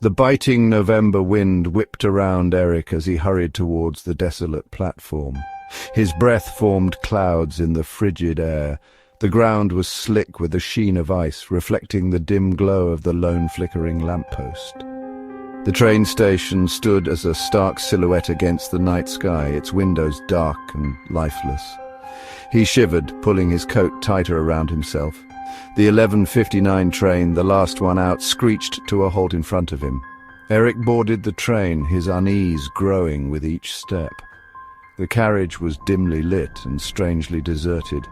The biting November wind whipped around Eric as he hurried towards the desolate platform. His breath formed clouds in the frigid air. The ground was slick with a sheen of ice, reflecting the dim glow of the lone flickering lamppost. The train station stood as a stark silhouette against the night sky, its windows dark and lifeless. He shivered, pulling his coat tighter around himself. The 11:59 train, the last one out, screeched to a halt in front of him. Eric boarded the train, his unease growing with each step. The carriage was dimly lit and strangely deserted.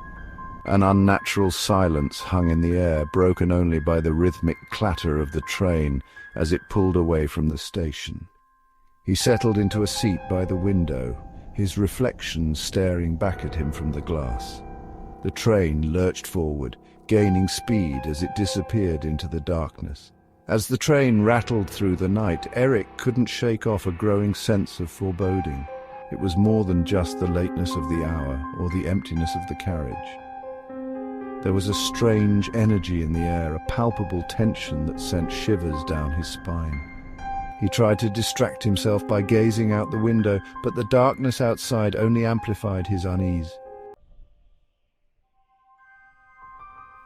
An unnatural silence hung in the air, broken only by the rhythmic clatter of the train as it pulled away from the station. He settled into a seat by the window, his reflection staring back at him from the glass. The train lurched forward, gaining speed as it disappeared into the darkness. As the train rattled through the night, Eric couldn't shake off a growing sense of foreboding. It was more than just the lateness of the hour or the emptiness of the carriage. There was a strange energy in the air, a palpable tension that sent shivers down his spine. He tried to distract himself by gazing out the window, but the darkness outside only amplified his unease.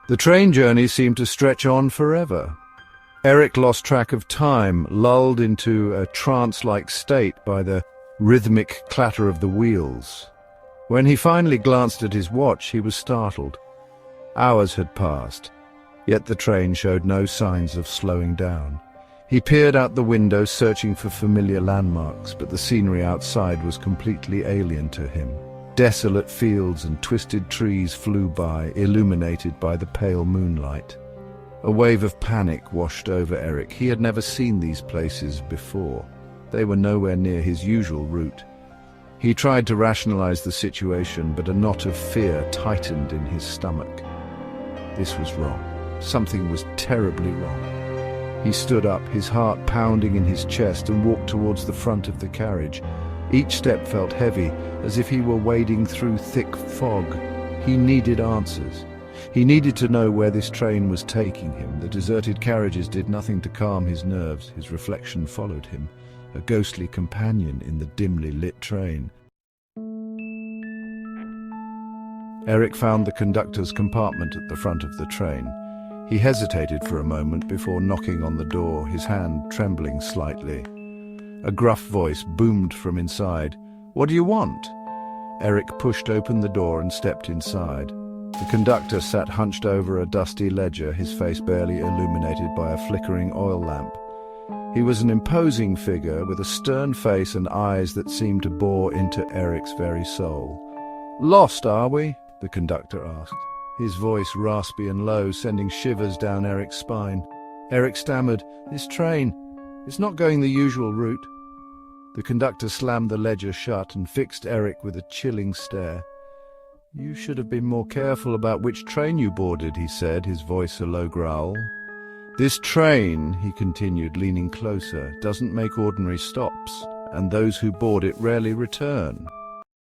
The train journey seemed to stretch on forever. Eric lost track of time, lulled into a trance-like state by the rhythmic clatter of the wheels. When he finally glanced at his watch, he was startled. Hours had passed, yet the train showed no signs of slowing down. He peered out the window, searching for familiar landmarks, but the scenery outside was completely alien to him. Desolate fields and twisted trees flew by, illuminated by the pale moonlight. A wave of panic washed over Eric. He had never seen these places before. They were nowhere near his usual route. He tried to rationalize the situation, but a knot of fear tightened in his stomach. This was wrong. Something was terribly wrong. He stood up, his heart pounding in his chest, and walked towards the front of the carriage. Each step felt heavy, as if he were wading through thick fog. He needed answers. He needed to know where this train was taking him. The deserted carriages did nothing to calm his nerves. His reflection followed him, a ghostly companion in the dimly lit train. Eric found the conductor's compartment at the front of the train. He hesitated for a moment before knocking on the door, his hand trembling slightly. A gruff voice boomed from inside. "What do you want?" Eric pushed open the door and stepped inside. The conductor sat hunched over a dusty ledger, his face barely illuminated by a flickering oil lamp. He was an imposing figure with a stern face and eyes that seemed to bore into Eric's very soul. "Lost, are we?" the conductor asked, his voice raspy and low, sending shivers down Eric's spine. Eric stammered, "This train, it's not going the usual route." The conductor slammed the ledger shut and fixed Eric with a chilling stare. "You should have been more careful about which train you boarded," he said, his voice a low growl. "This train," he continued, leaning closer, "doesn't make ordinary stops, and those who board it rarely return.